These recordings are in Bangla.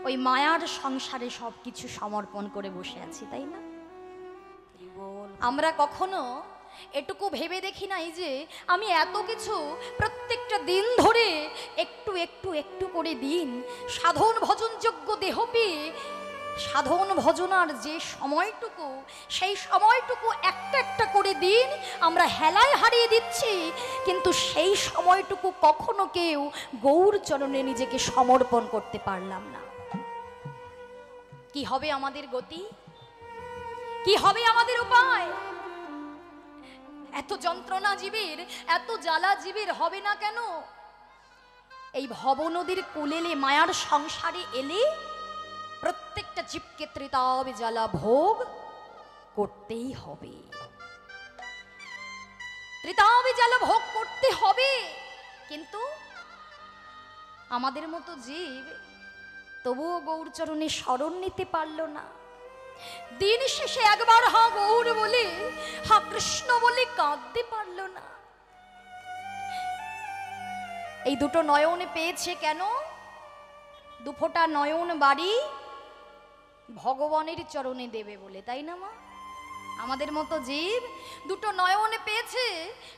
ওই মায়ার সংসারে সব কিছু সমর্পণ করে বসে আছি, তাই না? আমরা কখনো এটুকু ভেবে দেখি নাই যে আমি এত কিছু প্রত্যেকটা দিন ধরে একটু একটু একটু করে দিন সাধন ভজনযোগ্য দেহ পেয়ে সাধন ভজনার যে সময়টুকু, সেই সময়টুকু একটা একটা করে দিন আমরা হেলায় হারিয়ে দিচ্ছি, কিন্তু সেই সময়টুকু কখনো কেউ গৌর চরণে নিজেকে সমর্পণ করতে পারলাম না। কি হবে আমাদের গতি? কি হবে আমাদের উপায়? এত যন্ত্রণা জীবের, এত জ্বালা জীবের হবে না কেন? এই ভব নদীর কুলেলে মায়ার সংসারে এলে প্রত্যেকটা জীবকে ত্রিতাব জ্বালা ভোগ করতেই হবে, ত্রিতাব জ্বালা ভোগ করতে হবে। কিন্তু আমাদের মতো জীব তবুও গৌরচরণে শরণ নিতে পারল না। দিন শেষে একবার হা গৌর বলে, হা কৃষ্ণ বলে কাঁদতে পারল না। এই দুটো নয়ন পেয়েছে কেন? দুফোঁটা নয়ন বাড়ি ভগবানের চরণে দেবে বলে, তাই না মা? আমাদের মতো জীব দুটো নয়ন পেয়েছে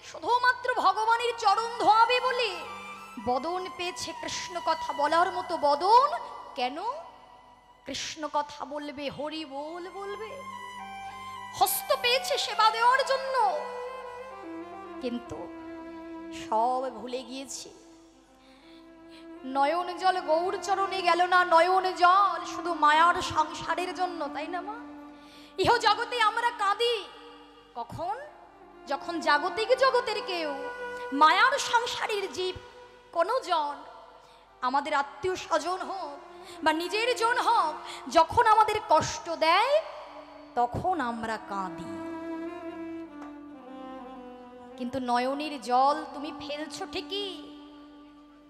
শুধুমাত্র ভগবানের চরণ ধোয়াবে বলে। বদন পেয়েছে কৃষ্ণ কথা বলার মতো বদন, কেন? কৃষ্ণ কথা বলবে, হরি বল বলবে। হস্ত পেয়েছে সেবা দেওয়ার জন্য, কিন্তু সব ভুলে গিয়েছি। নয়ন জল গৌর চরণে গেল না, নয়ন জল শুধু মায়ার সংসারের জন্য, তাই না মা? ইহ জগতে আমরা কাঁদি কখন? যখন জাগতিক জগতের কেউ, মায়ার সংসারের জীব কোনো জন, আমাদের আত্মীয় স্বজন হোক বা নিজের জন হোক, যখন আমাদের কষ্ট দেয় তখন আমরা কাঁদি। কিন্তু নয়নের জল তুমি ফেলছো ঠিকই,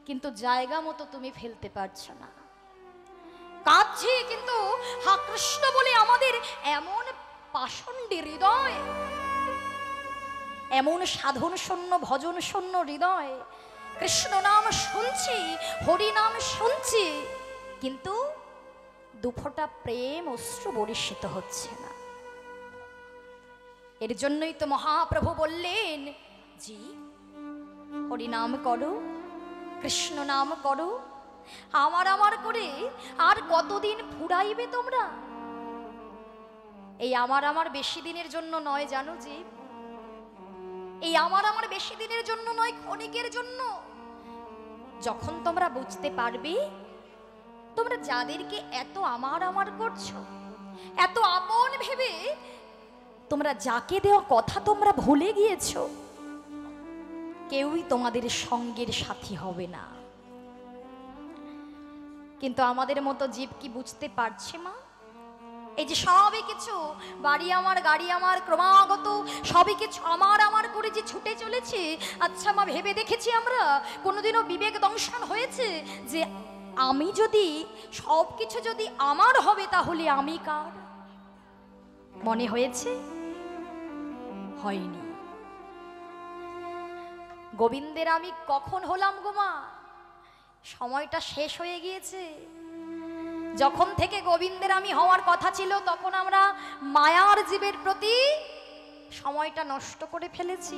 কিন্তু জায়গা মতো তুমি ফেলতে পারছো না। কাঁদছি কিন্তু হা কৃষ্ণ বলে আমাদের এমন পাষণ্ডী হৃদয়, এমন সাধন শূন্য ভজন শূন্য হৃদয়। কৃষ্ণ নাম শুনছি, হরি নাম শুনছি, কিন্তু দুফোঁটা প্রেম অশ্রু বর্ষিত হচ্ছে না। এর জন্যই তো মহাপ্রভু বললেন, জি হরি নাম করো, কৃষ্ণ নাম করো, আমার আমার করে আর কতদিন ফুরাইবে তোমরা? এই আমার আমার বেশি দিনের জন্য নয়, জানো জি, এই আমার আমার বেশি দিনের জন্য নয়, ক্ষণিকের জন্য। যখন তোমরা বুঝতে পারবে তোমরা যাদেরকে এত আমার আমার করছো, এত আপন ভেবে তোমরা যাকে দেওয়া কথা তোমরা ভুলে গিয়েছো, কেউই তোমাদের সঙ্গের সাথী হবে না। কিন্তু আমাদের মতো জীব কি বুঝতে পারছে মা? এই যে সবই কিছু বাড়ি আমার, গাড়ি আমার, ক্রমাগত সবই কিছু আমার আমার করে যে ছুটে চলেছে, আচ্ছা মা ভেবে দেখেছি আমরা কোনোদিনও বিবেক দংশন হয়েছে যে আমি যদি সব কিছু যদি আমার হবে তাহলে আমি কার? মনে হয়েছে? হয়নি। গোবিন্দের আমি কখন হলাম গো মা? সময়টা শেষ হয়ে গিয়েছে। যখন থেকে গোবিন্দের আমি হওয়ার কথা ছিল তখন আমরা মায়ার জীবের প্রতি সময়টা নষ্ট করে ফেলেছি।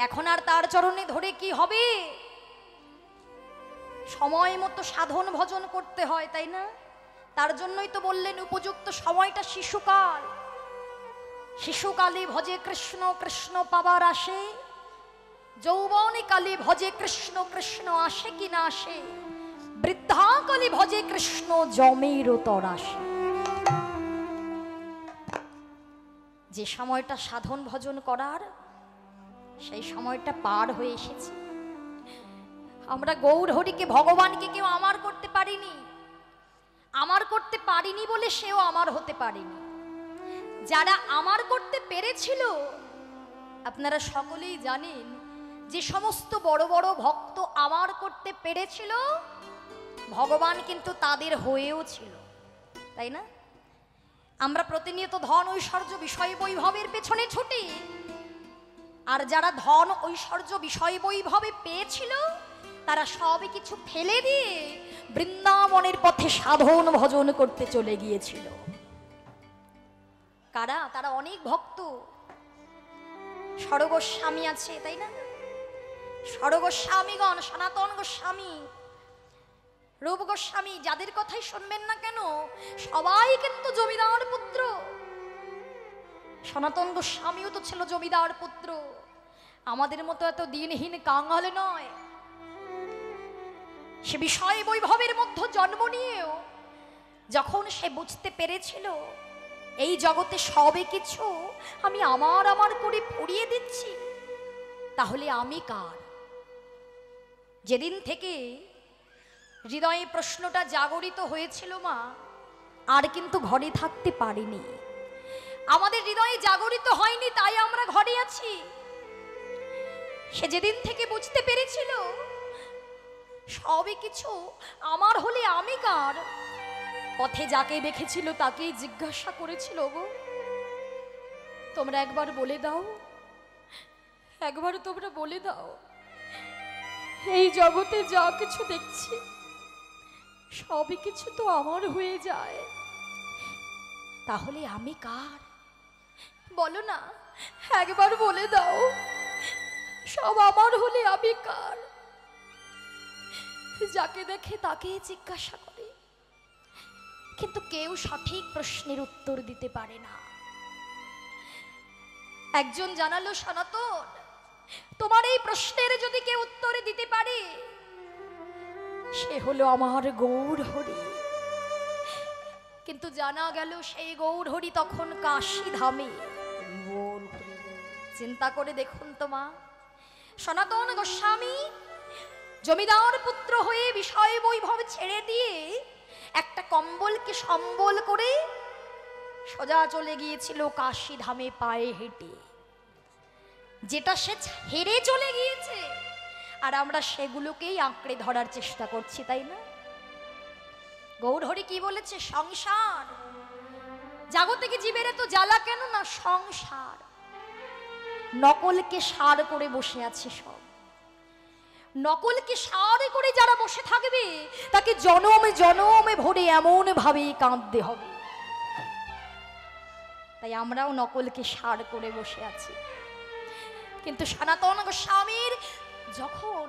এখন আর তার চরণে ধরে কি হবে? সময় মতো সাধন ভজন করতে হয়, তাই না? তার জন্যই তো বললেন উপযুক্ত সময়টা শিশুকাল। শিশুকালে ভজে কৃষ্ণ, কৃষ্ণ পাবার আসে, যৌবনে কালে ভজে কৃষ্ণ, কৃষ্ণ আসে কি না আসে, বৃদ্ধাকালে ভজে কৃষ্ণ জমের তর আসে। যে সময়টা সাধন ভজন করার, সেই সময়টা পার হয়ে এসেছে। আমরা গৌর হরিকে, ভগবানকে কেউ আমার করতে পারিনি। আমার করতে পারিনি বলে সেও আমার হতে পারেনি। যারা আমার করতে পেরেছিল, আপনারা সকলেই জানেন, যে সমস্ত বড় বড় ভক্ত আমার করতে পেরেছিল, ভগবান কিন্তু তাদের হয়েও ছিল, তাই না? আমরা প্রতিনিয়ত ধন ঐশ্বর্য বিষয় বৈভবের পেছনে ছুটি, আর যারা ধন ঐশ্বর্য বিষয় বৈভবে পেয়েছিল তারা সবই কিছু ফেলে দিয়ে বৃন্দাবন পথে সাধন ভজন করতে চলে গিয়েছিল। কারা? তারা অনেক ভক্ত। সরগোস্বামী আছে, তাই না? সরগোস্বামীগণ, সনাতন গোস্বামী, রূপ গোস্বামী, যাদের কথাই শুনবেন না কেন সবাই কিন্তু জমিদার পুত্র। সনাতন গোস্বামীও তো ছিল জমিদার পুত্র, আমাদের মতো এত দিনহীন কাঙাল নয়। সে বিষয় বৈভবের মধ্যে জন্ম নিয়েও যখন সে বুঝতে পেরেছিল এই জগতে সবে কিছু আমি আমার আমার করে ফুরিয়ে দিচ্ছি, তাহলে আমি কার? যেদিন থেকে হৃদয়ে প্রশ্নটা জাগরিত হয়েছিল মা, আর কিন্তু ঘরে থাকতে পারিনি। আমাদের হৃদয়ে জাগরিত হয়নি, তাই আমরা ঘরে আছি। সে যেদিন থেকে বুঝতে পেরেছিল সবই কিছু আমার হলে আমি কার, পথে যাকে দেখেছিল তাকেই জিজ্ঞাসা করেছিল, গো তোমরা একবার বলে দাও, একবার তোমরা বলে দাও, এই জগতে যা কিছু দেখছি সবই কিছু তো আমার হয়ে যায়, তাহলে আমি কার? বলো না, একবার বলে দাও, সব আমার হলে আমি কার? যাকে দেখে তাকে জিজ্ঞাসা করে, কিন্তু কেউ সঠিক প্রশ্নের উত্তর দিতে পারে না। একজন জানালো, সনাতন, তোমার এই প্রশ্নের যদি কেউ উত্তর দিতে পারে সে হলো আমার গৌরহরি। কিন্তু জানা গেল সেই গৌরহরি তখন কাশী ধামে। চিন্তা করে দেখুন তো মা, সনাতন গোস্বামী জমিদার পুত্র হয়ে বিষয় বৈভব ছেড়ে দিয়ে একটা কম্বলকে সম্বল করে সোজা চলে গিয়েছিল কাশী ধামে পায়ে হেঁটে। যেটা সে হেরে চলে গিয়েছে আর আমরা সেগুলোকেই আঁকড়ে ধরার চেষ্টা করছি, তাই না? গৌরহরি কি বলেছে? সংসার, জাগতিক জীবের তো জ্বালা কেন না সংসার, নকলকে সার করে বসে আছে সব। নকলকে সার করে যারা বসে থাকবে তাকে জনমে জনমে ভরে এমন ভাবে কাঁদতে হবে। তাই আমরাও নকলকে সার করে বসে আছি। কিন্তু সনাতন গোস্বামীর যখন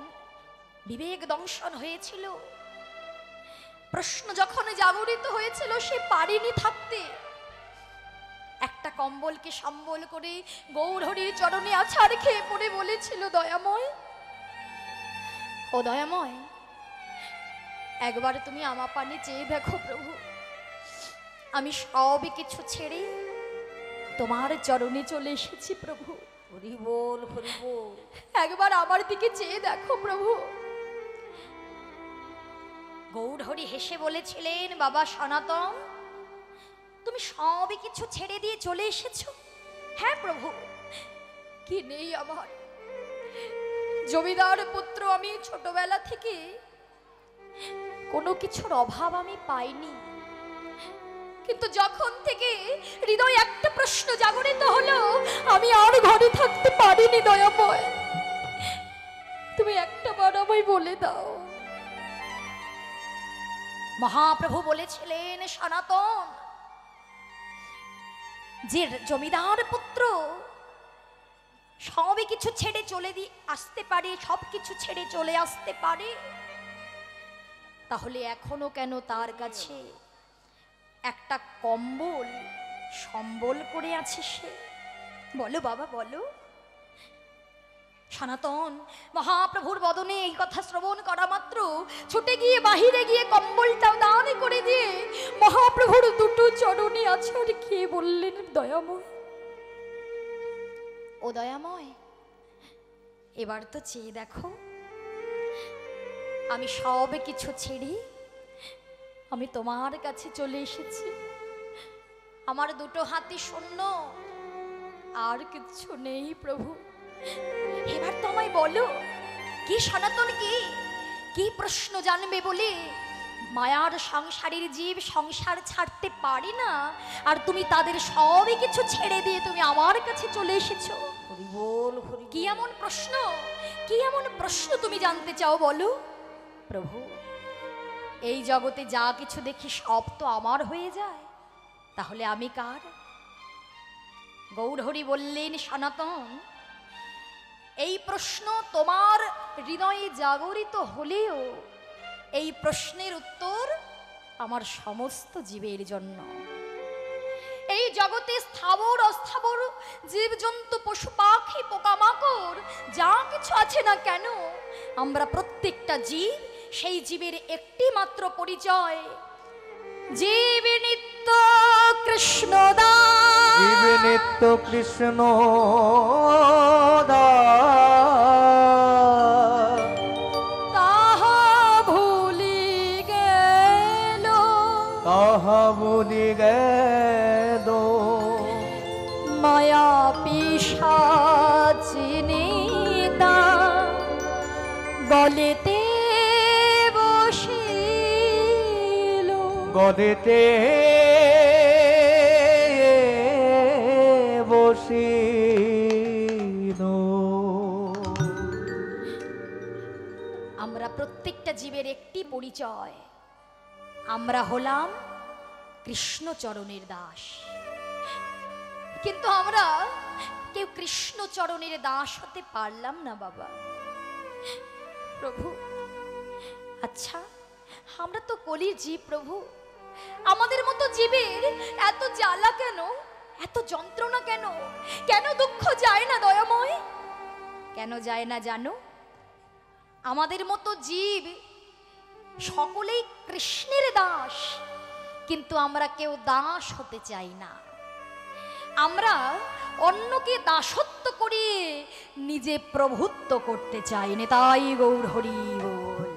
বিবেক দংশন হয়েছিল, প্রশ্ন যখন জাগরিত হয়েছিল, সে পারেনি থাকতে। একটা কম্বলকে সম্বল করে গৌরহরির চরণে আছাড় খেয়ে পড়ে বলেছিল, দয়াময়, ও দয়াময়, একবার তুমি আমার পানে চেয়ে দেখো প্রভু, আমি সব কিছু ছেড়ে তোমার চরণে চলে এসেছি প্রভু। হরি বল, হরি বল, একবার আমার দিকে চেয়ে দেখো প্রভু। গৌরহরি হেসে বলেছিলেন, বাবা সনাতন, তুমি সবই কিছু ছেড়ে দিয়ে চলে এসেছো? হ্যাঁ প্রভু, কি নেই আমার? জমিদার পুত্র আমি, ছোটবেলা থেকে কোনো কিছুর অভাব আমি পাইনি। কিন্তু যখন থেকে হৃদয় একটা প্রশ্ন জাগরিত হলো, আমি আর ঘরে থাকতে পারিনি দয়াময়, তুমি একটা বার আমায় বলে দাও। মহাপ্রভু বলেছিলেন, সনাতন, যে জমিদার পুত্র সবই কিছু ছেড়ে চলে আসতে পারে, সব কিছু ছেড়ে চলে আসতে পারে, তাহলে এখনো কেন তার কাছে একটা কম্বল সম্বল করে আছে সে? বলো বাবা, বলো। সনাতন মহাপ্রভুর বদনে এই কথা শ্রবণ করা মাত্র ছুটে গিয়ে বাহিরে গিয়ে কম্বলটাও দান করে দিয়ে মহাপ্রভুর দুটো চরণে আছাড় খেয়ে বললেন, দয়াময়, ও দয়াময়, এবার তো চেয়ে দেখো, আমি সব কিছু ছেড়ে আমি তোমার কাছে চলে এসেছি। আমার দুটো হাতই শূন্য, আর কিছু নেই প্রভু। এবার তো আমায় বলো, কি সনাতন, কি প্রশ্ন জানবে বলে মায়ার সংসারের জীব সংসার ছাড়তে পারি না, আর তুমি তাদের সবই কিছু ছেড়ে দিয়ে তুমি আমার কাছে চলে এসেছো? হরি বল, হরি বল। কি এমন প্রশ্ন, কি এমন প্রশ্ন তুমি জানতে চাও বলো? প্রভু এই জগতে যা কিছু দেখি সব তো আমার হয়ে যায়, তাহলে আমি কার? গৌরহরি বললেন, সনাতন, এই প্রশ্ন তোমার হৃদয়ে জাগরিত হলেও এই প্রশ্নের উত্তর আমার সমস্ত জীবের জন্য। এই জগতে স্থাবর অস্থাবর জীবজন্তু পশু পাখি পোকামাকড় যা কিছু আছে না কেন, আমরা প্রত্যেকটা জীব, সেই জীবের একটি মাত্র পরিচয়, জীব নিত্য কৃষ্ণ দাস। জীব নিত্য কৃষ্ণ দাস। তাহা ভুলি গেল, তাহা ভুলি গেল, মায়া পিশাচিনী তা গলেতে বসিল। গদেতে বসিল। আমরা প্রত্যেকটা জীবের একটি পরিচয়, আমরা হলাম কৃষ্ণচরণের দাস। কিন্তু আমরা কেউ কৃষ্ণচরণের দাস হতে পারলাম না বাবা। প্রভু, আচ্ছা আমরা তো কলির জীব প্রভু, আমাদের মতো জীবের এত জ্বালা কেন, এত যন্ত্রণা কেন, কেন দুঃখ যায় না দয়াময়? কেন যায় না জানো? আমাদের মতো জীব সকলেই কৃষ্ণের দাস, কিন্তু আমরা কেউ দাস হতে চাই না। আমরা অন্যকে দাসত্ব করিয়ে নিজে প্রভুত্ব করতে চাই না। তাই গৌর হরি বল।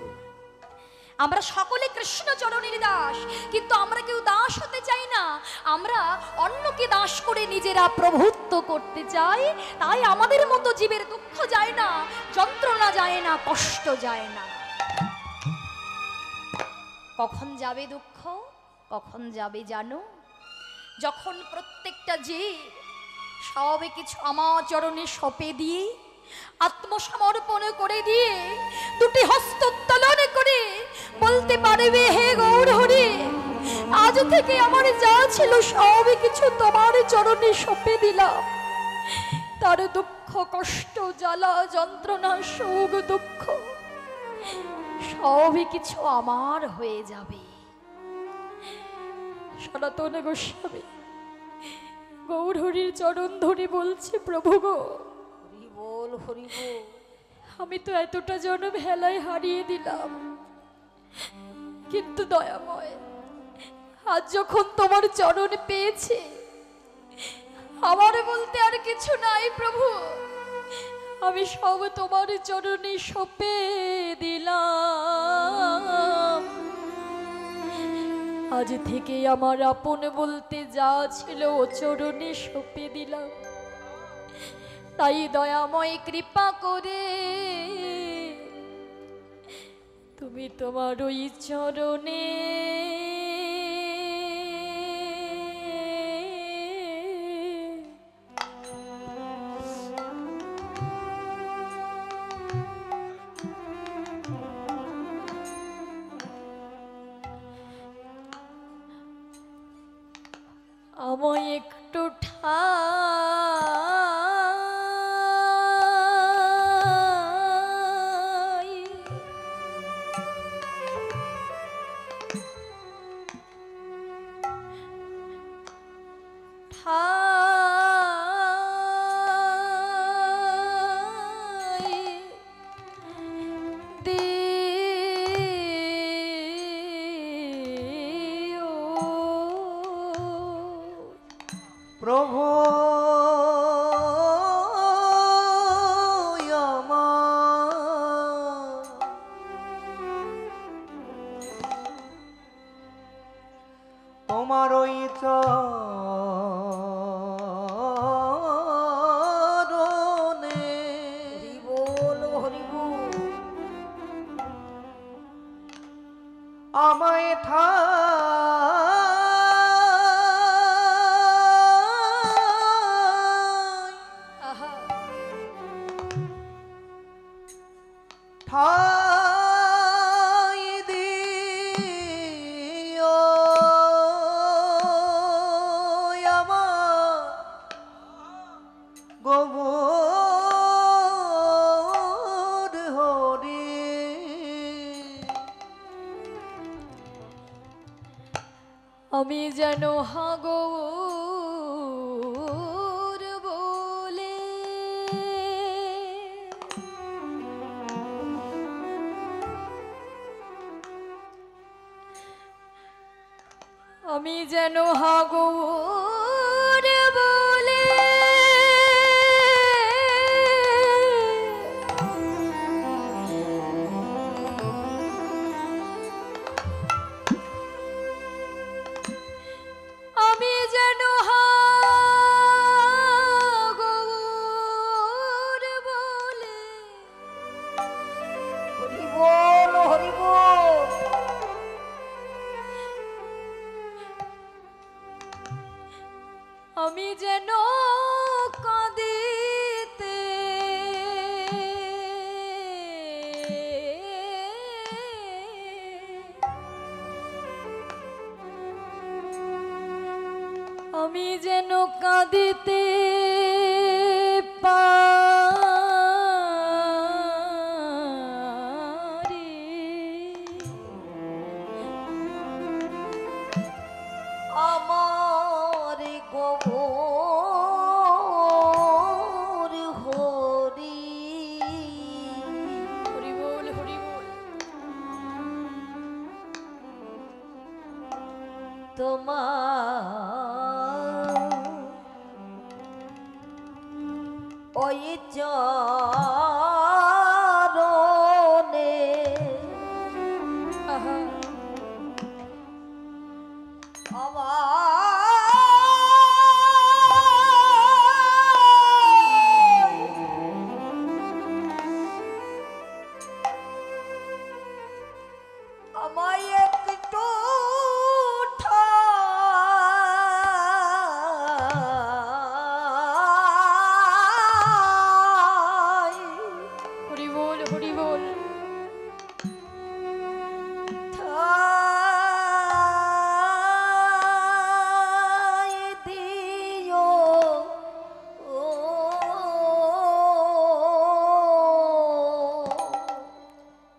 আমরা সকলে কৃষ্ণচরণের দাস, কিন্তু আমরা কেউ দাস হতে চাই না। আমরা অন্যকে দাস করে নিজেরা প্রভুত্ব করতে চাই। তাই আমাদের মতো জীবের দুঃখ যায় না, যন্ত্রণা যায় না, কষ্ট যায় না। কখন যাবে দুঃখ, কখন যাবে জানো? যখন প্রত্যেকটা জীব সব কিছু আমার চরণে সঁপে দিয়ে, আত্মসমর্পণ করে দিয়ে, দুটি হস্ত উত্তোলন করে বলতে পারবে, হে গৌর হরি, আজ থেকে আমার যা ছিল সব কিছু তোমার চরণে সঁপে দিলাম। তার দুঃখ, কষ্ট, জ্বালা, যন্ত্রণা, সুখ, দুঃখ সবই কিছু আমার হয়ে যাবে। সনাতন গোস্বামী গৌর হরির চরণ ধরে বলছে, প্রভু গো, হরি বল, হরি বল। আমি তো এতটা জনম হেলায় হারিয়ে দিলাম, কিন্তু দয়াময়, আজ যখন তোমার চরণ পেয়েছে, আমার বলতে আর কিছু নাই প্রভু। আমি সব তোমার চরণে সঁপে দিলাম। আজ থেকে আমার আপন বলতে যা ছিল ও চরণে সঁপে দিলাম। তাই দয়াময় কৃপা করে তুমি তোমার ওই চরণে আমায় একটু ঠাই ঠাই দিও প্রভু আমার, তোমার ওই চরণে হরি বল, হরি বল। আমায় আহা ঠাই দিও। আমি যেন হাগর বলে আমি যেন হাগর বলে আমি যেন হাগর বলে হরি বল হরি বল। আমি যেন কাঁদিতে আমি যেন কাঁদিতে পারি আমার গোবর হরি হরি বল হরি বল তোমার ওই চরণে আহা আমায় একটু ঠাই হরি বল হরি বল ঠাই দিও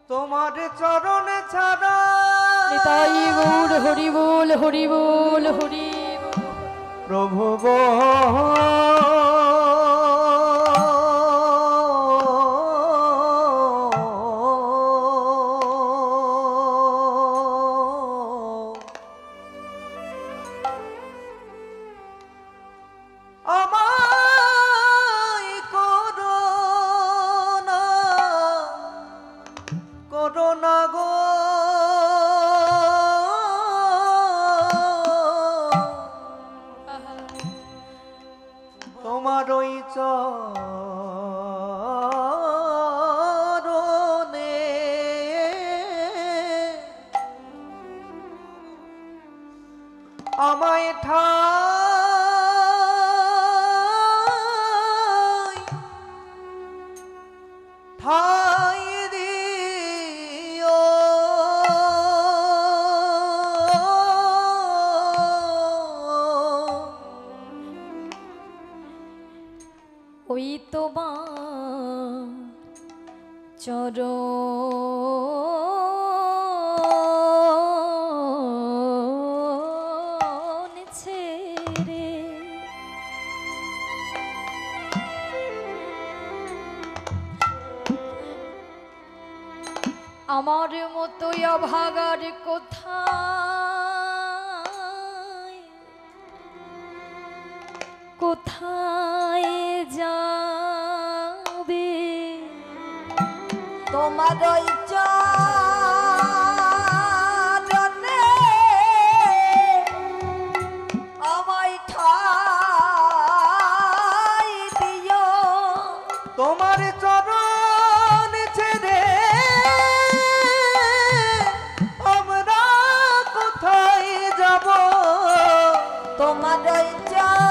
তোমার চরণে ছাড়া নিতাই গৌর হরি বল হরি বল হরি বল। প্রভু গো আমায় করোনা গো আহা তোমার ওই চরণে আমায় ঠাই দিও ওই তোমার চরণ ছেড়ে আমার মতোই অভাগার কোথায় কোথায় যাবে তোমার ওই চরণে আমায় ঠাই দিও তোমার চরণ ছেড়ে আমরা কোথায় যাব তোমার ওই চরণে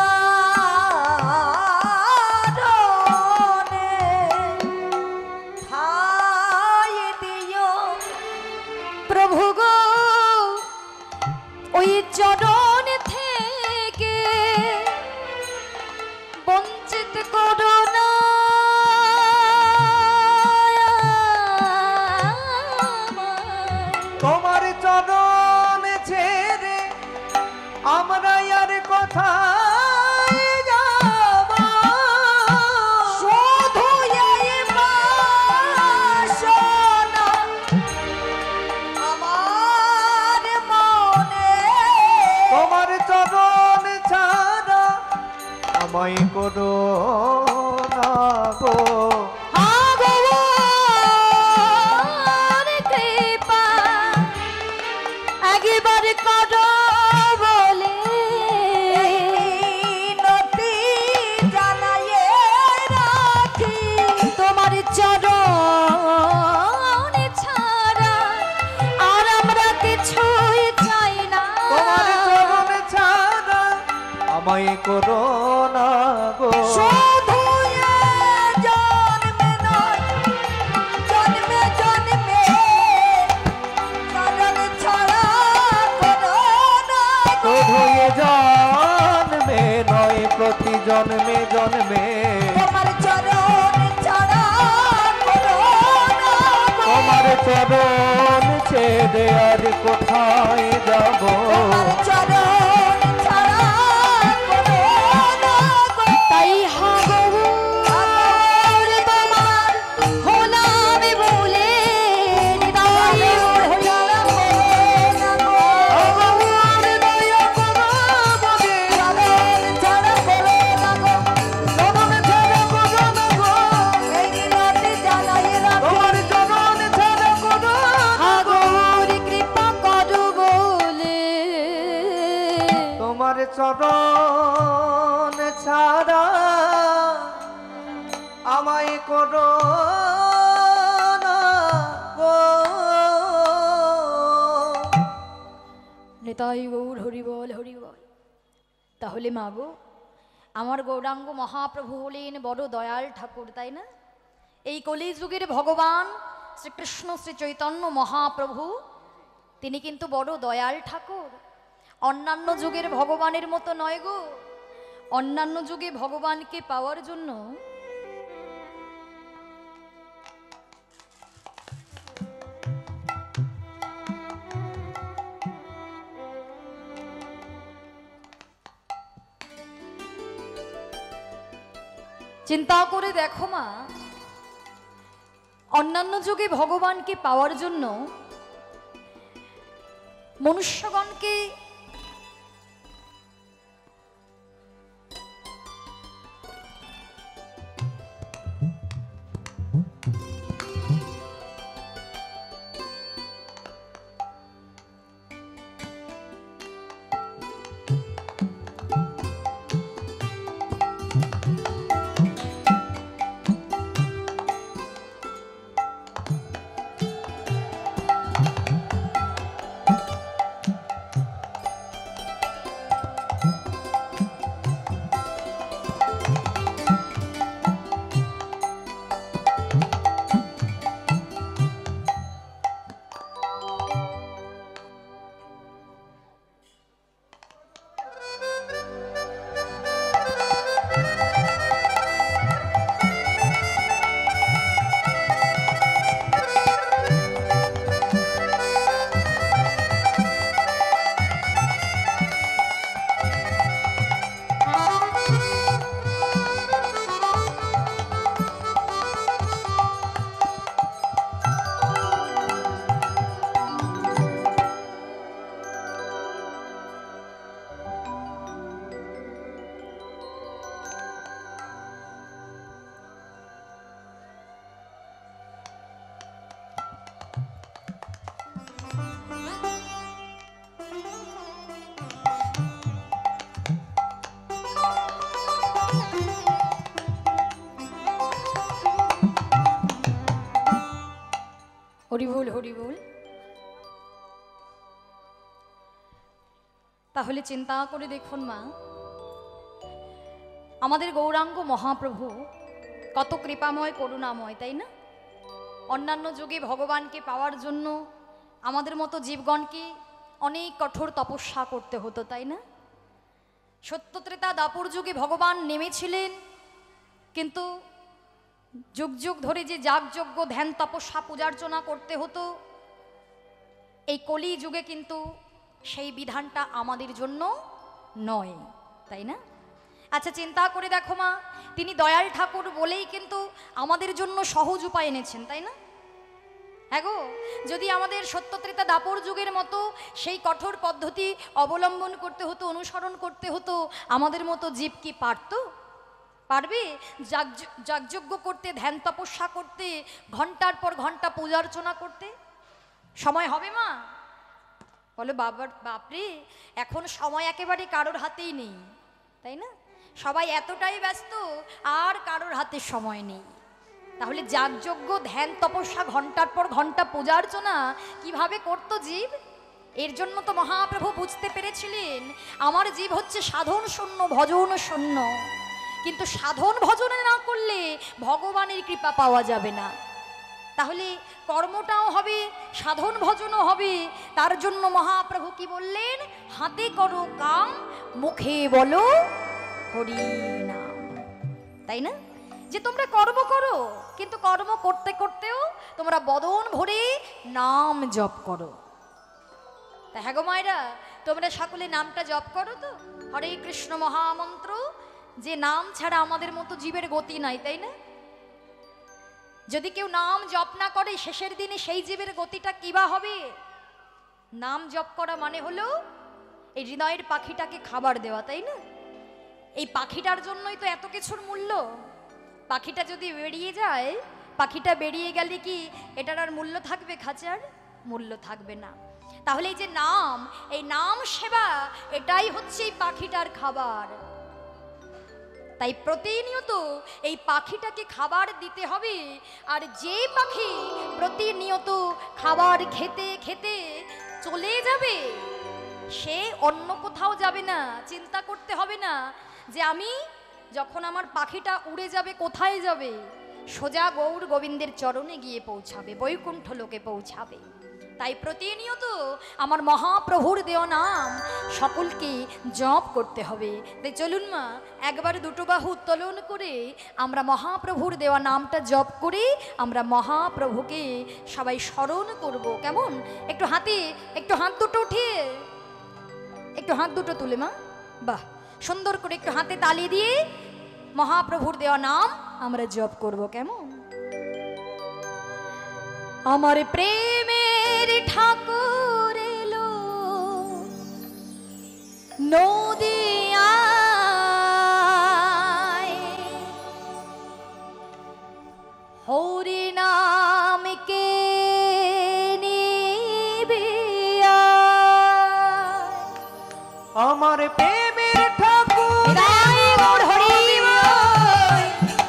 ঠাই দিও প্রভু গো ওই চরণ থেকে বঞ্চিত করো না তোমার চরণ ছেড়ে আমরা আর কোথায় যাব শুধু এই বাসনা আমার মনে তোমার চরণ ছাড়া আমায় করো না গো ভগবান কৃপা একবার করো বলে মিনতি জানাইয়ে রাখি তোমার চরণ ছাড়া আর আমরা কিছুই চাই না। তোমার চরণ ছাড়া আমায় করো না গো শুধু এ জন্মে নয় জন্মে জন্মে চরণ ছাড়া করো না গো। শুধু এ জন্মে নয় প্রতি জন্মে জন্মে তোমার চরণ ছাড়া করো না গো। তোমার চরণ ছেড়ে আর কোথায় যাব তোমার চরণ ছাড়া করো না গো। তাই হাগর তোমার হলাম বলে হৃদয় হলাম আমার দয়া করো বলে চরণ ছাড়া করো না গো। চরণ ছাড়া করো না গো এই মিনতি জানাইয়ে রাখি তোমার চরণ ছাড়া করো না গো। হাগর কৃপা করো বলে তোমার চরণ ছাড়া আমায় করো না গো নিতাই গৌর হরিবল হরিবল। তাহলে মাগো আমার গৌরাঙ্গ মহাপ্রভু হলেন বড় দয়াল ঠাকুর, তাই না? এই কলিযুগের ভগবান শ্রীকৃষ্ণ শ্রী চৈতন্য মহাপ্রভু তিনি কিন্তু বড় দয়াল ঠাকুর। অন্যান্য যুগের ভগবানের মতো নয় গো। অন্যান্য যুগে ভগবানকে পাওয়ার জন্য চিন্তা করে দেখো মা, অন্যান্য যুগে ভগবানকে পাওয়ার জন্য মনুষ্যগণকে হরিবল হরিবল। তাহলে চিন্তা করে দেখুন মা, আমাদের গৌরাঙ্গ মহাপ্রভু কত কৃপাময় করুণাময়, তাই না? অন্যান্য যুগে ভগবানকে পাওয়ার জন্য আমাদের মতো জীবগণকে অনেক কঠোর তপস্যা করতে হতো, তাই না? সত্যত্রেতা দাপর যুগে ভগবান নেমেছিলেন, কিন্তু যুগ যুগ ধরে যে যাগযজ্ঞ ধ্যান তপস্যা পূজার্চনা করতে হতো, এই কলি যুগে কিন্তু সেই বিধানটা আমাদের জন্য নয়, তাই না? আচ্ছা চিন্তা করে দেখো মা, তিনি দয়াল ঠাকুর বলেই কিন্তু আমাদের জন্য সহজ উপায় এনেছেন, তাই না? হ্যাঁ গো, যদি আমাদের সত্যত্রেতা দাপর যুগের মতো সেই কঠোর পদ্ধতি অবলম্বন করতে হতো, অনুসরণ করতে হতো, আমাদের মতো জীব কি পারতো? পারবে? যাগযজ্ঞ করতে, ধ্যান তপস্যা করতে, ঘন্টার পর ঘন্টা পূজা অর্চনা করতে সময় হবে মা? বলো বাপরে, এখন সময় একেবারে কারোর হাতেই নেই, তাই না? সবাই এতটাই ব্যস্ত, আর কারোর হাতে সময় নেই। তাহলে যাগযজ্ঞ, ধ্যান তপস্যা, ঘন্টার পর ঘন্টা পূজা অর্চনা কিভাবে করতো জীব? এর জন্য তো মহাপ্রভু বুঝতে পেরেছিলেন আমার জীব হচ্ছে সাধন শূন্য, ভজন শূন্য। কিন্তু সাধন ভজনে না করলে ভগবানের কৃপা পাওয়া যাবে না। তাহলে কর্মটাও হবে, সাধন ভজনও হবে। তার জন্য মহাপ্রভু কি বললেন? হাতে করো কাম, মুখে বলো হরি নাম। তাই না? যে তোমরা কর্ম করো, কিন্তু কর্ম করতে করতেও তোমরা বদন ভরে নাম জপ করো। তা হ্যাঁ গো মায়েরা, তোমরা সকলে নামটা জপ করো তো? হরে কৃষ্ণ মহামন্ত্র, যে নাম ছাড়া আমাদের মতো জীবের গতি নাই, তাই না? যদি কেউ নাম জপ না করে, শেষের দিনে সেই জীবের গতিটা কিবা হবে? নাম জপ করা মানে হলো এই হৃদয়ের পাখিটাকে খাবার দেওয়া, তাই না? এই পাখিটার জন্যই তো এত কিছুর মূল্য। পাখিটা যদি বেরিয়ে যায়, পাখিটা বেরিয়ে গেলে কি এটার আর মূল্য থাকবে? খাঁচার মূল্য থাকবে না। তাহলে এই যে নাম, এই নাম সেবা, এটাই হচ্ছে এই পাখিটার খাবার। তাই প্রতিনিয়ত এই পাখিটাকে খাবার দিতে হবে। আর যে পাখি প্রতিনিয়ত খাবার খেতে খেতে চলে যাবে, সে অন্য কোথাও যাবে না। চিন্তা করতে হবে না যে আমি যখন আমার পাখিটা উড়ে যাবে কোথায় যাবে, সোজা গৌর গোবিন্দের চরণে গিয়ে পৌঁছাবে, বৈকুণ্ঠ লোকে পৌঁছাবে। তাই প্রতিনিয়ত আমার মহাপ্রভুর দেওয়া নাম সকলকে জপ করতে হবে। তাই চলুন মা, একবার দুটো বাহু উত্তোলন করে আমরা মহাপ্রভুর দেওয়া নামটা জপ করে আমরা মহাপ্রভুকে সবাই স্মরণ করব। কেমন? একটু হাত দুটো উঠিয়ে, একটু হাত দুটো তুলে মা, বাহ, সুন্দর করে একটু হাতে তালি দিয়ে মহাপ্রভুর দেওয়া নাম আমরা জপ করব। কেমন? আমার প্রেমের ঠাকুর এলো নদিয়ায়, হরি নাম কে নিবে আমার প্রেমের ঠাকুর হরি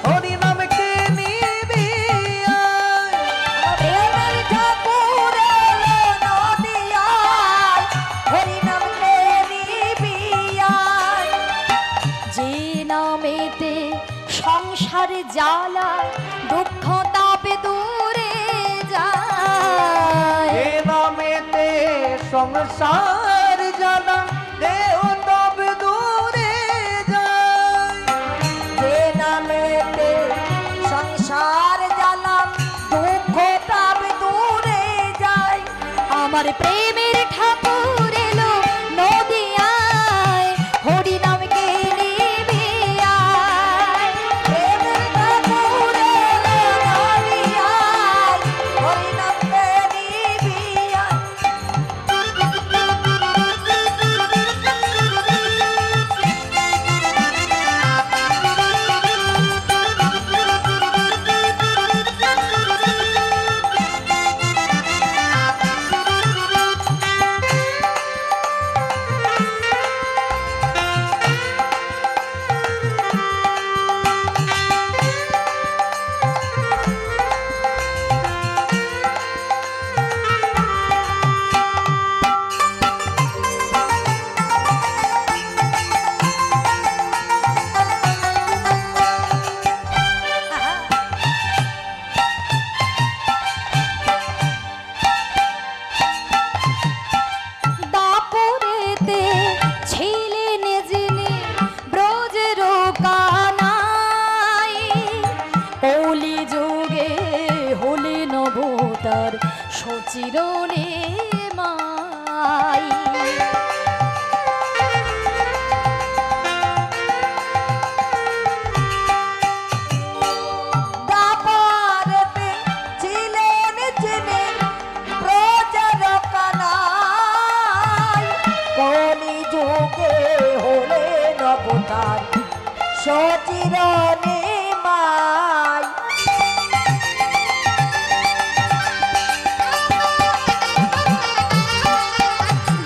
হরি নাম কে নিবি প্রেমের ঠাকুর এলো নদিয়ায়, হরি নাম কে নিবি আয়। যে নামেতে সংসার জ্বালা দুঃখ তাপে দূরে যায়, এ নামেতে সংসার জ্বালা দেহ তবে দূরে যায়। যে নামেতে সংসার জ্বালা দুঃখ তাপ দূরে যায়। আমার প্রেমের ঠাকুর এলো নদিয়ায়, হরি নাম কে নিবি আয়। প্রেমের ঠাকুর এলো নদিয়ায়, হরি নাম কে নিবি আয়। দাপরেতে ছিলেন যিনি ব্রজের কানাই, কলি যুগে হলেন অবতার সচিরণে মাই। আগে হলে নবতার সচিরণে মাই।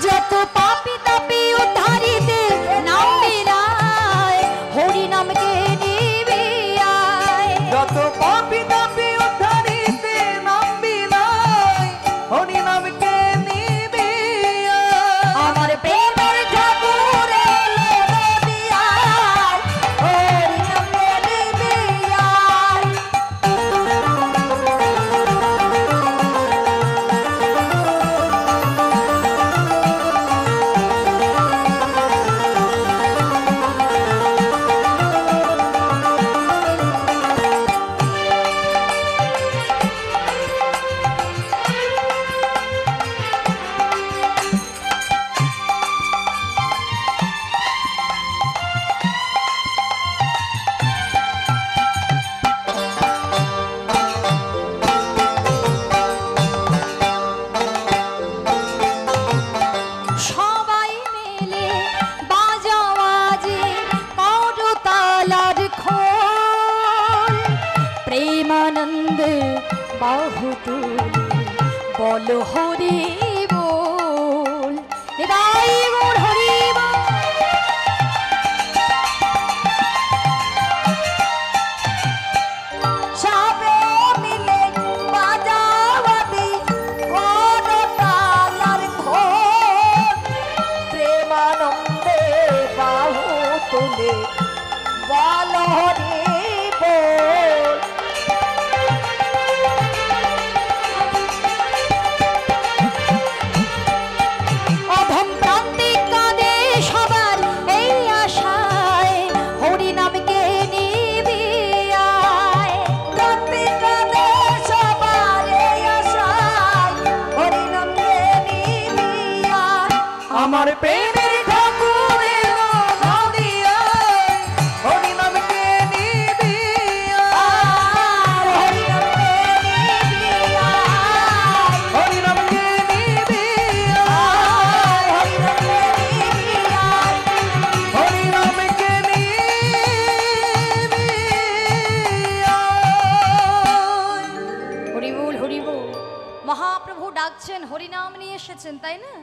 যত পাপি তাপি উদ্ধারিতে নাম বিলায় হরি নামকে নিবি আয়। যত পাপি তাপি উদ্ধারিতে নাম বিলায় হরি নামকে নিবি আয়। আমার প্রেমের ঠাকুর এলো নদিয়ায়, হরি নামে নিবি আয়। সবাই মিলে বাজাবাজি করতালার খোল, প্রেমানন্দে বাহু তুলে বল হরি বল, হৃদয় বল হরি বল। সবে মিলে বাজাবাজি করতালার খোল, প্রেমানন্দে বাহু তুলে বল হরি বল। অধম প্রান্তিক কাঁদে সবার এই আশায় হরি নামকে নিবি আয়। প্রত্যেকটা সবার এই আশায় হরি নামে নিবি আয়। আমার প্রেমের ঠাকুর এলো নদিয়ায় হরি নামকে নিবি আয়। হরি নামে নিবি আয়। হরি নামকে নিবি আয়। হরি নামে নিবি আয়। হরি নামকে নিবি আয়। হরিবোল হরিবোল। মহাপ্রভু ডাকছেন, হরিনাম নিয়ে এসেছেন, তাই না?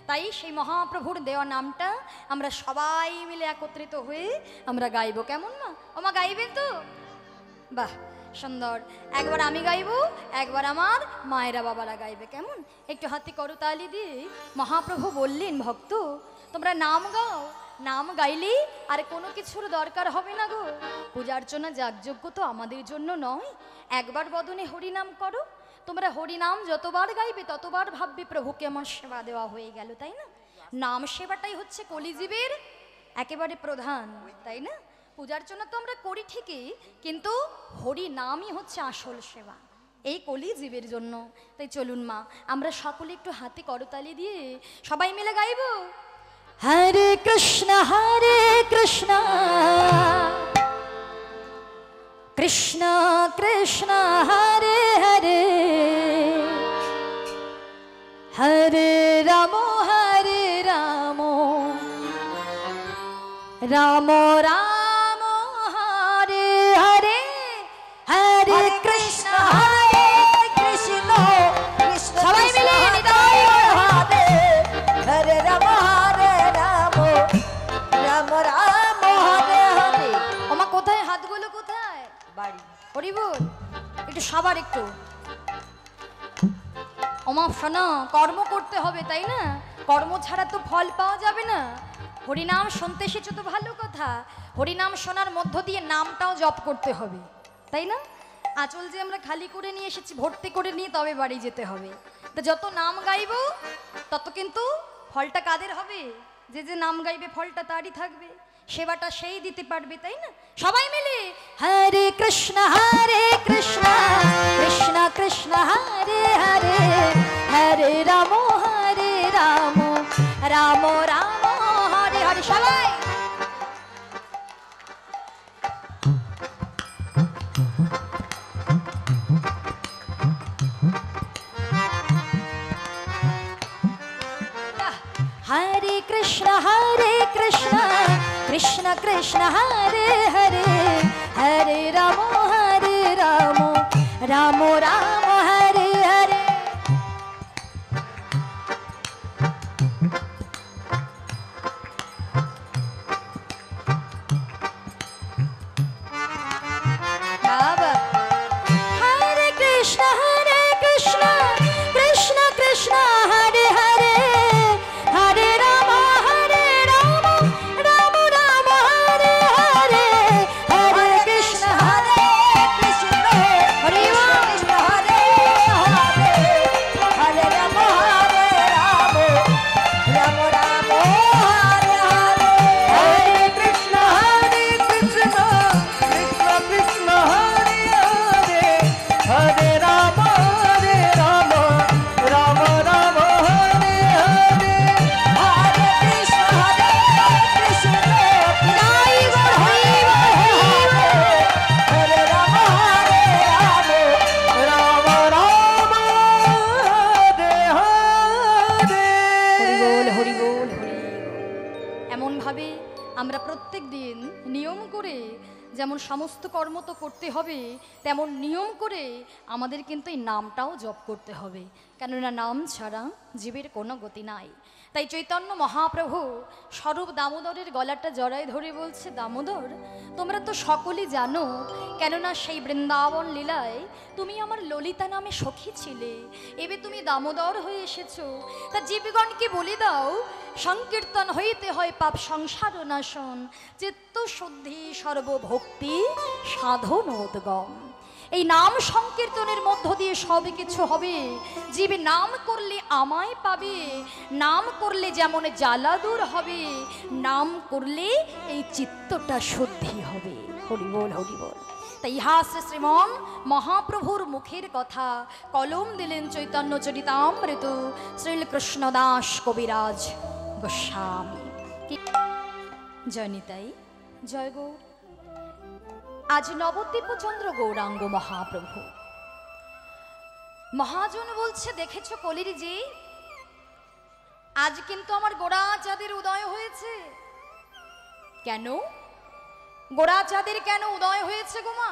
তাই সেই মহাপ্রভুর দেওয়া নামটা আমরা সবাই মিলে একত্রিত হয়ে আমরা গাইবো, কেমন না? ওমা গাইবেন তো? বাহ, সুন্দর। একবার আমি গাইবো, একবার আমার মায়েরা বাবারা গাইবে, কেমন? একটু হাতে করতালি দিয়ে মহাপ্রভু বললেন, ভক্ত তোমরা নাম গাও, নাম গাইলে আর কোনো কিছুর দরকার হবে না গো। পূজা অর্চনা যাগযজ্ঞ তো আমাদের জন্য নয়, একবার বদনে হরিনাম করো। তোমরা হরিনাম যতবার গাইবে ততবার ভাববে প্রভুকে আমার সেবা দেওয়া হয়ে গেল, তাই না? নাম সেবাটাই হচ্ছে কলিজীবের একেবারে প্রধান, তাই না? পূজার্চনা তো আমরা করি ঠিকই, কিন্তু হরি নামই হচ্ছে আসল সেবা এই কলিজীবের জন্য। তাই চলুন মা, আমরা সকলে একটু হাতে করতালি দিয়ে সবাই মিলে গাইব, হরে কৃষ্ণ কৃষ্ণ কৃষ্ণ কৃষ্ণ হরে হরে, হরে রাম রাম রাম হরে হরে, হরে কৃষ্ণ কৃষ্ণ কৃষ্ণ সবাই মিলে হৃদয় হরে, হরে রাম রাম রাম রাম হরে হরে। ওমা কোথায় হাতগুলো কোথায়? বাড়ি হরি বল একটু, সবার একটু। ওমা শোনো, কর্ম করতে হবে, তাই না? কর্ম ছাড়া তো ফল পাওয়া যাবে না। হরিনাম শুনতে এসেছো তো ভালো কথা, হরিনাম শোনার মধ্য দিয়ে নামটাও জপ করতে হবে, তাই না? আঁচল যে আমরা খালি করে নিয়ে এসেছি, ভর্তি করে নিয়ে তবে বাড়ি যেতে হবে। তো যত নাম গাইবো তত কিন্তু ফলটা কাদের হবে? যে যে নাম গাইবে ফলটা তারই থাকবে, সেবাটা সেই দিতে পারবে, তাই না? সবাই মিলে হরে কৃষ্ণ কৃষ্ণ কৃষ্ণ হরে হরে, হরে রাম রাম রাম রাম হরে হরে। সবাই হরে কৃষ্ণ কৃষ্ণ কৃষ্ণ হরে হরে হরে রাম রাম রাম হরে হরে। বাবা হরে কৃষ্ণ কৃষ্ণ কৃষ্ণ হরে হরে হরে রাম রাম রাম হরে হরে হরে কৃষ্ণ কৃষ্ণ হরে কৃষ্ণ হরে হরে হরে রাম রাম রাম হরে হরে হরে কৃষ্ণ কৃষ্ণ কৃষ্ণ হরে হরে হরে রাম রাম রাম হরে হরে। হরে কৃষ্ণ কৃষ্ণ জয় গো হরি হরে রাম রাম রাম হরে হরে। হরি বল এমন ভাবে আমরা প্রত্যেক দিন নিয়ম করে যেমন সমস্ত কর্ম তো করতে হবে, তেমন নিয়ম করে আমাদের কিন্তু এই নামটাও জপ করতে হবে, কেননা নাম ছাড়া জীবের কোনো গতি নাই। তাই চৈতন্য মহাপ্রভু স্বরূপ দামোদরের গলাটা জড়ায় ধরে বলছে, দামোদর তোমরা তো সকলেই জানো, কেননা সেই বৃন্দাবন লীলায় তুমি আমার ললিতা নামে সখী ছিলে, এবে তুমি দামোদর হয়ে এসেছো, তা জীবগণকে বলে দাও সংকীর্তন হইতে হয় পাপ সংসার নাশন, চিত্ত শুদ্ধি সর্বভক্তি সাধন উদ্গম। এই নাম সংকীর্তনের মধ্য দিয়ে সব কিছু হবে। জীবে নাম করলে আমায় পাবে, নাম করলে যেমন জ্বালা দূর হবে, নাম করলে এই চিত্তটা শুদ্ধি হবে। হরি বল হরি বল। তাই ইহা শ্রীমন মহাপ্রভুর মুখের কথা কলম দিলেন চৈতন্য চরিতামৃত শ্রীকৃষ্ণ দাস কবিরাজ গোস্বামী। জয় নিতাই, জয় গৌর। আজ নবদ্বীপচন্দ্র গৌরাঙ্গ মহাপ্রভু মহাজন বলছে, দেখেছ কলির জি, আজ কিন্তু আমার গোড়াচাঁদের উদয় হয়েছে। কেন গোড়াচাঁদের কেন উদয় হয়েছে গোমা?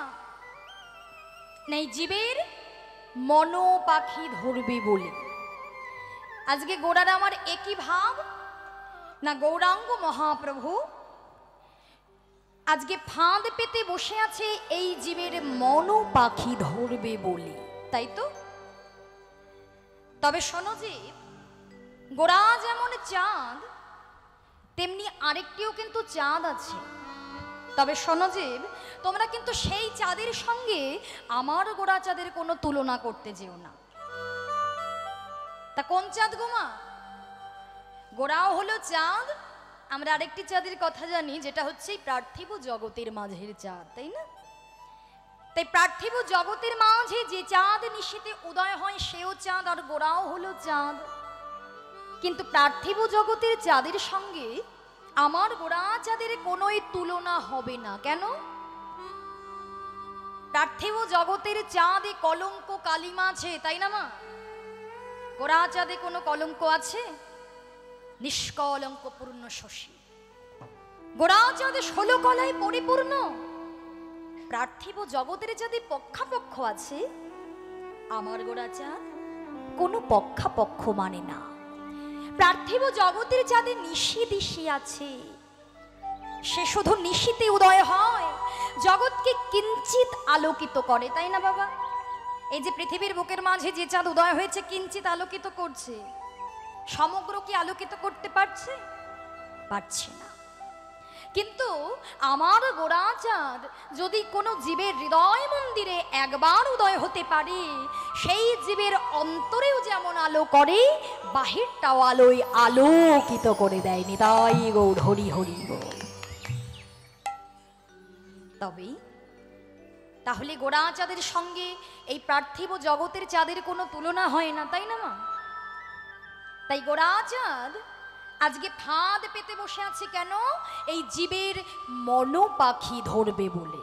নেই জীবের মনো পাখি ধরবে বলে। আজকে গোড়ার আমার একই ভাব না, গৌরাঙ্গ মহাপ্রভু আজকে ফাঁদ পেতে বসে আছে এই জীবের মনো পাখি ধরবে বলে, তাই তো? তবে শোনো জীব, গোড়া যেমন চাঁদ তেমনি আরেকটিও কিন্তু চাঁদ আছে। তবে শোনো জীব, তোমরা কিন্তু সেই চাঁদের সঙ্গে আমার গোড়া চাঁদের কোনো তুলনা করতে যেও না। তা কোন চাঁদ গোমা? গোড়াও হলো চাঁদ, আমরা আরেকটি চাঁদের কথা জানি, যেটা হচ্ছে পার্থিব জগতের মাঝের চাঁদ, তাই না? তাই পার্থিব জগতের মাঝে যে চাঁদ নিশীথে উদয় হয় সেও চাঁদ, আর গোড়াও হলো চাঁদ। কিন্তু পার্থিব জগতের চাঁদের সঙ্গে আমার গোড়া চাঁদের কোনোই তুলনা হবে না। কেন? পার্থিব জগতের চাঁদে কলঙ্ক কালিমা আছে, তাই না মা? গোড়া চাঁদে কোনো কলঙ্ক আছে? নিষ্কলঙ্ক পূর্ণ শশী। গোড়া চাঁদে 16 কলায় পরিপূর্ণ। পার্থিব জগতের চাঁদে পক্ষাপক্ষ আছে, আমার গোড়া চাঁদ কোনো পক্ষাপক্ষ মানে না। পার্থিব জগতের চাঁদে নিশি দিশি আছে, সে শুধু নিশিতে উদয় হয়, জগৎকে কিঞ্চিত আলোকিত করে, তাই না বাবা? এই যে পৃথিবীর বুকের মাঝে যে চাঁদ উদয় হয়েছে কিঞ্চিত আলোকিত করছে, সমগ্র কি আলোকিত করতে পারছে? পারছে না। কিন্তু আমার গোড়া চাঁদ যদি কোনো জীবের হৃদয় মন্দিরে একবার উদয় হতে পারে, সেই জীবের অন্তরেও যেমন আলো করে, বাহিরটাও আলোয় আলোকিত করে দেয়নি। তাই গৌর হরি হরি গৌর। তবে তাহলে গোড়া চাঁদের সঙ্গে এই পার্থিব জগতের চাঁদের কোনো তুলনা হয় না, তাই না মা? তাই গোড়া চাঁদ আজকে ফাঁদ পেতে বসে আছে কেন? এই জীবের মনো পাখি ধরবে বলে।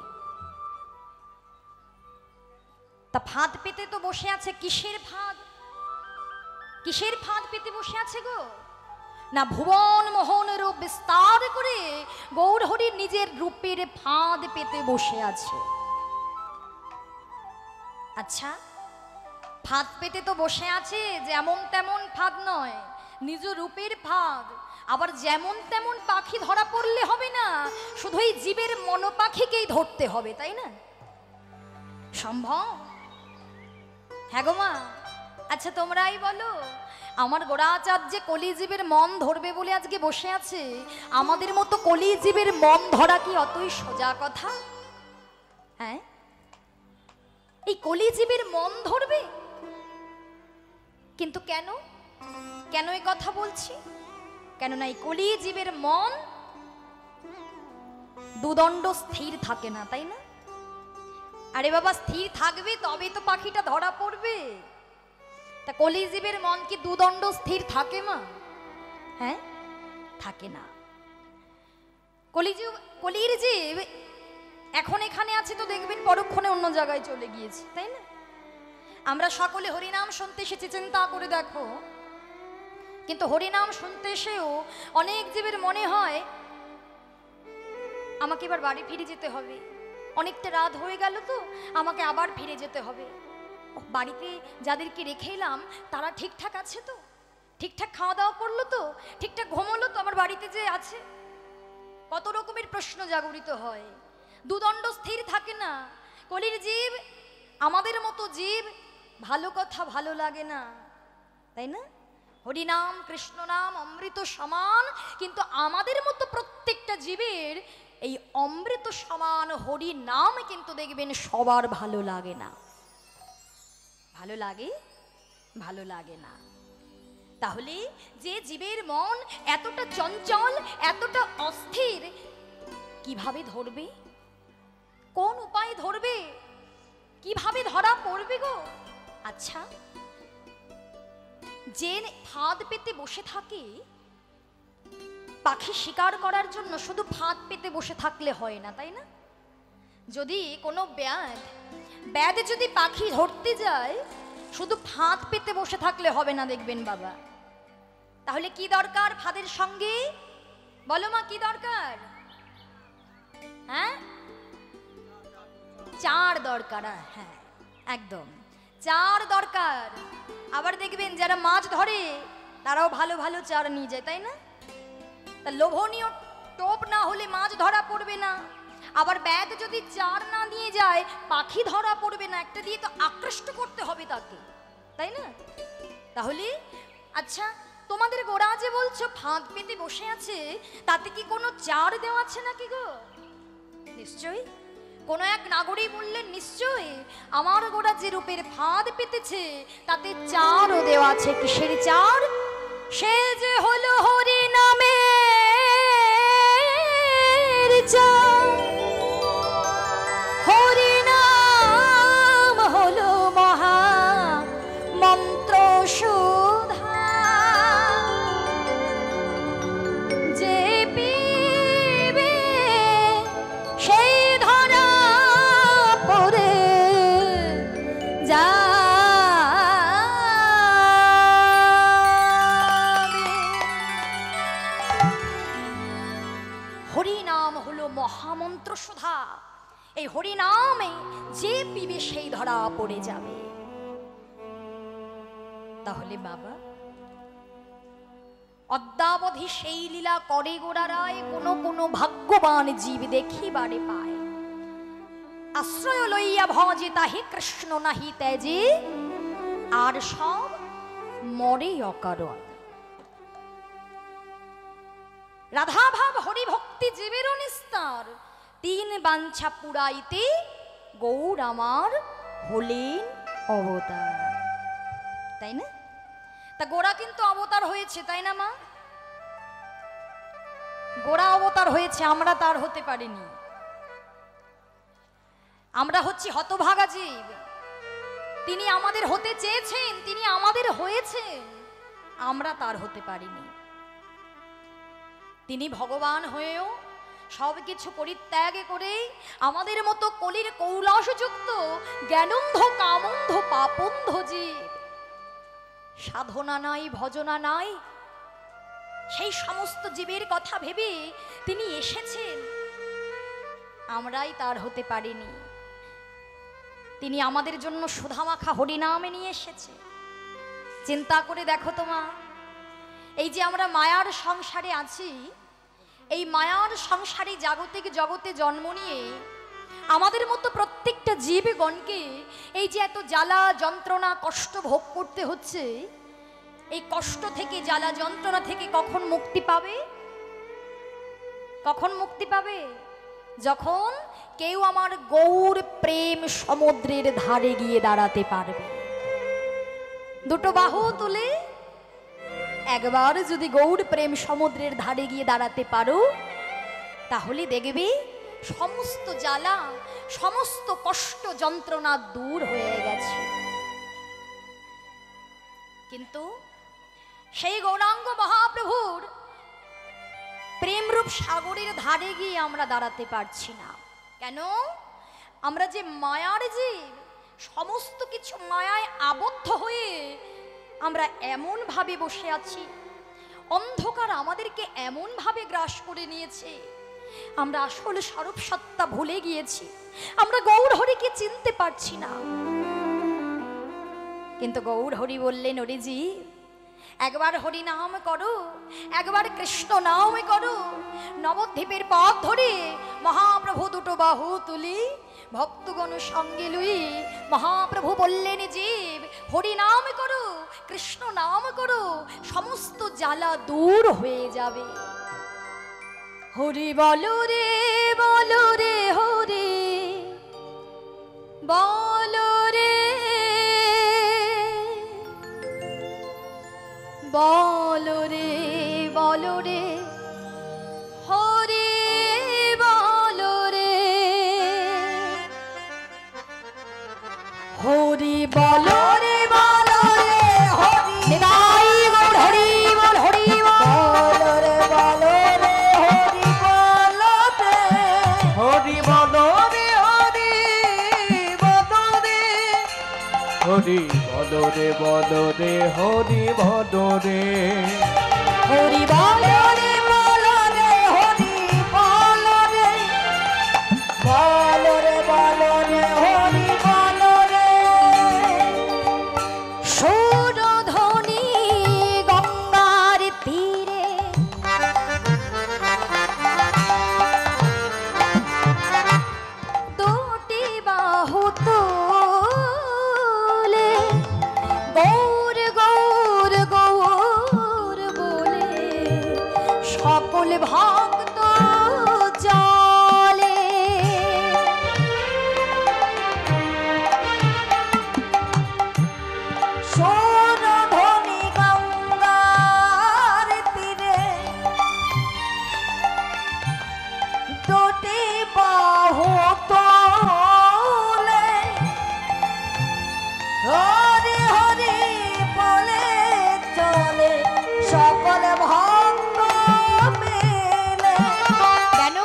তা ফাঁদ পেতে তো বসে আছে, কিসের ফাঁদ? কিসের ফাঁদ পেতে বসে আছে গো? না ভুবন মোহন রূপ বিস্তার করে গৌরহরি নিজের রূপের ফাঁদ পেতে বসে আছে। আচ্ছা, ফাঁদ পেতে তো বসে আছে, যেমন তেমন ফাঁদ নয়, নিজ রূপের ফাঁদ। আবার যেমন তেমন পাখি ধরা পড়লে হবে না, শুধু এই জীবের মনোপাখিকেই ধরতে হবে, তাই না? সম্ভব? হ্যাঁ গো মা, আচ্ছা তোমরাই বলো, আমার গোড়াচার্য কলিজীবের মন ধরবে বলে আজকে বসে আছে, আমাদের মতো কলিজীবের মন ধরা কি অতই সোজা কথা? হ্যাঁ, এই কলিজীবের মন ধরবে? কিন্তু কেন কেন এই কথা বলছি? কেননা এই কলিজীবের মন দুদণ্ড স্থির থাকে না, তাই না? আরে বাবা, স্থির থাকবে তবে তো পাখিটা ধরা পড়বে। তা কলিজীবের মন কি দুদণ্ড স্থির থাকে মা? হ্যাঁ, থাকে না। কলির জীব এখন এখানে আছে তো দেখবেন পরক্ষণে অন্য জায়গায় চলে গিয়েছে, তাই না? আমরা সকলে হরিনাম শুনতে এসেছি, চিন্তা করে দেখো। কিন্তু হরিনাম শুনতে এসেও অনেক জীবের মনে হয় আমাকে এবার বাড়ি ফিরে যেতে হবে, অনেকটা রাত হয়ে গেল তো, আমাকে আবার ফিরে যেতে হবে। বাড়িতে যাদেরকে রেখে এলাম তারা ঠিকঠাক আছে তো, ঠিকঠাক খাওয়া দাওয়া করলো তো, ঠিকঠাক ঘুমোলো তো, আমার বাড়িতে যে আছে। কত রকমের প্রশ্ন জাগরিত হয়, দুদণ্ড স্থির থাকে না। কলির জীব আমাদের মতো জীব, ভালো কথা ভালো লাগে না, তাই না? হরিনাম কৃষ্ণ নাম অমৃত সমান, কিন্তু আমাদের মতো প্রত্যেকটা জীবের এই অমৃত সমান হরি নাম কিন্তু দেখবেন সবার ভালো লাগে না। ভালো লাগে? ভালো লাগে না। তাহলে যে জীবের মন এতটা চঞ্চল, এতটা অস্থির, কিভাবে ধরবে? কোন উপায় ধরবে? কিভাবে ধরা পড়বে গো? আচ্ছা, যে ফাঁদ পেতে বসে থাকে, পাখি শিকার করার জন্য শুধু ফাঁদ পেতে বসে থাকলে হয় না, তাই না? যদি কোনো ব্যাধ যদি পাখি ধরতে যায়, শুধু ফাঁদ পেতে বসে থাকলে হবে না, দেখবেন বাবা। তাহলে কি দরকার ফাঁদের সঙ্গে? বলো মা, কি দরকার? হ্যাঁ, চার দরকার। হ্যাঁ, একদম চার দরকার। আবার দেখবেন যারা মাছ ধরে তারাও ভালো ভালো চার নিয়ে যায়, তাই না? তা লোভনীয় টোপ না হলে মাছ ধরা পড়বে না। আবার ব্যাগ যদি চার না নিয়ে যায়, পাখি ধরা পড়বে না। একটা দিয়ে তো আকৃষ্ট করতে হবে তাকে, তাই না? তাহলে আচ্ছা, তোমাদের গোড়া যে বলছো ফাঁদ পেতে বসে আছে, তাতে কি কোনো চার দেওয়া আছে নাকি গো? নিশ্চয়ই কোনো এক নাগরিক বললেন, নিশ্চয়ই আমার গোড়া যে রূপের ফাঁদ পেতেছে তাতে চারও দেওয়া আছে। কিসের চার? সে যে হলো হরি নামের চার। হরি নাম হলো মহা মন্ত্র সুধা, যে পিবে সেই ধরা পড়ে যাবে। হরি নাম হলো মহামন্ত্র সুধা, এই হরি নামে যে পিবে সেই ধরা পড়ে যাবে। তাহলে বাবা, অদ্যাবধি সেই লীলা করে গোড়ারায় কোনো ভাগ্যবান জীব দেখিবারে পায়। আশ্রয় লইয়া ভজে তাহি কৃষ্ণ নাহি তেজে, আর সব মরে অকারণ। রাধা ভাব হরি ভক্তি জীবেরও নিস্তার, তিন বাঞ্ছা পুরাইতে গৌর আমার হলেন অবতার। তাই না? তা গোড়া কিন্তু অবতার হয়েছে, তাই না মা? গোড়া অবতার হয়েছে, আমরা তার হতে পারিনি। আমরা হচ্ছি হতভাগা জীব। তিনি আমাদের হতে চেয়েছেন, তিনি আমাদের হয়েছেন, আমরা তার হতে পারিনি। তিনি ভগবান হয়েও সবকিছু পরিত্যাগ করে আমাদের মতো কলির কৌলাসযুক্ত জ্ঞানন্ধ কামন্ধ পাপন্ধ জীব, সাধনা নাই ভজনা নাই, সেই সমস্ত জীবের কথা ভেবে তিনি এসেছেন, আমরাই তার হতে পারিনি। তিনি আমাদের জন্য সুধামাখা হরিনামে নিয়ে এসেছে। চিন্তা করে দেখো তোমা, এই যে আমরা মায়ার সংসারে আছি, এই মায়ার সংসারে জাগতিক জগতে জন্ম নিয়ে আমাদের মতো প্রত্যেকটা জীবগণকে এই যে এত জ্বালা যন্ত্রণা কষ্ট ভোগ করতে হচ্ছে, এই কষ্ট থেকে জ্বালা যন্ত্রণা থেকে কখন মুক্তি পাবে? কখন মুক্তি পাবে? যখন কেউ আমার গৌর প্রেম সমুদ্রের ধারে গিয়ে দাঁড়াতে পারবে। দুটো বাহু তুলে একবার যদি গৌর প্রেম সমুদ্রের ধারে গিয়ে দাঁড়াতে পারো, তাহলে দেখবে সমস্ত জ্বালা সমস্ত কষ্ট যন্ত্রণা দূর হয়ে গেছে। কিন্তু সেই গৌরাঙ্গ মহাপ্রভুর প্রেমরূপ সাগরের ধারে গিয়ে আমরা দাঁড়াতে পারছি না। কেন? আমরা যে মায়ার জীব, সমস্ত কিছু মায়ায় আবদ্ধ হয়ে আমরা এমন ভাবে বসে আছি, অন্ধকার আমাদেরকে এমন ভাবে গ্রাস করে নিয়েছে, আমরা আসলে স্বরূপ সত্তা ভুলে গিয়েছি, আমরা গৌর হরিকে চিনতে পারছি না। কিন্তু গৌর হরি বললেন, ওরে জীব, একবার হরি নাম করো, একবার কৃষ্ণ নাম করো। নবদ্বীপের পথ ধরে মহাপ্রভু দুটো বাহু তুলি ভক্তগণ সঙ্গে লুই মহাপ্রভু বললেন, জীব হরি নাম করো, কৃষ্ণ নাম করো, সমস্ত জ্বালা দূর হয়ে যাবে। হরি বলো রে হরি বলো রে, বলো রে হরি বলো রে, হরি বলো রে হরি নিতাই গৌর হরি বল, হরি বলো রে হরি বলো রে, হরি বলো রে হরি বলো রে, হরি বলো রে বলো রে হরি বলো রে, হরি বলো রে হরি বলো রে, বলো রে হরি বলো রে, সুরধ্বনি গঙ্গার তীরে দুটি বাহু তুলে গৌর গৌর গৌর বলে সকল ভক্ত জলে। সুরধ্বনি গঙ্গার তীরে দুটি বাহু তোলে হরি হরি বলে চলে সকল ভক্ত মিলে। কেন?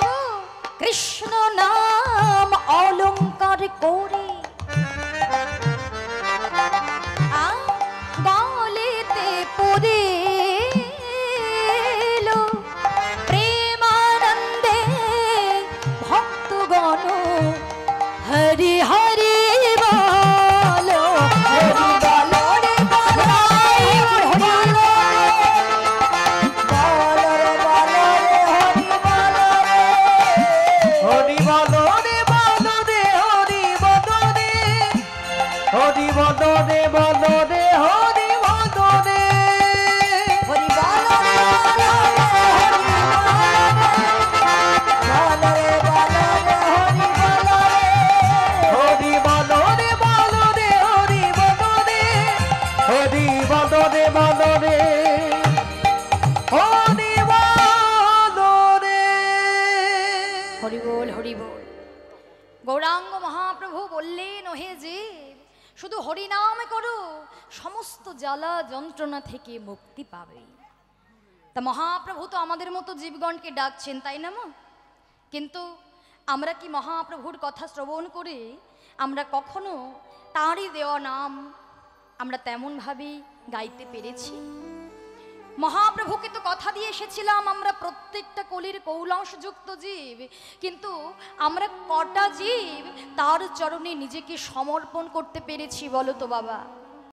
কৃষ্ণ নাম অলঙ্কার করে গলেতে পড়ে এলো প্রেমানন্দে ভক্তগণ হরি হরি বলো, হরি বলো রে বলো, হরি বলো বলো রে হরি বলো রে, হরি বলো রে বলো রে হরি বলো রে, হরি বলো রে বলো রে হরি বলো রে, হরি বলো রে হরি বলো রে, হরি বলো রে হরি বলো রে, হরি বলো রে বলো রে, হরি বলো রে। হরি বল হরি বল। গৌরাঙ্গ মহাপ্রভু বললেন, ওহে জীব, শুধু হরি নাম করো, সমস্ত জ্বালা যন্ত্রণা থেকে মুক্তি পাবে। তা মহাপ্রভু তো আমাদের মতো জীবগণকে ডাকছেন, তাই না মা? কিন্তু আমরা কি মহাপ্রভুর কথা শ্রবণ করে আমরা কখনো তাঁরই দেওয়া নাম আমরা তেমনভাবে গাইতে পেরেছি? মহাপ্রভুকে তো কথা দিয়ে এসেছিলাম আমরা প্রত্যেকটা কলির কৌলাংশযুক্ত জীব, কিন্তু আমরা কটা জীব তার চরণে নিজেকে সমর্পণ করতে পেরেছি বলো তো বাবা?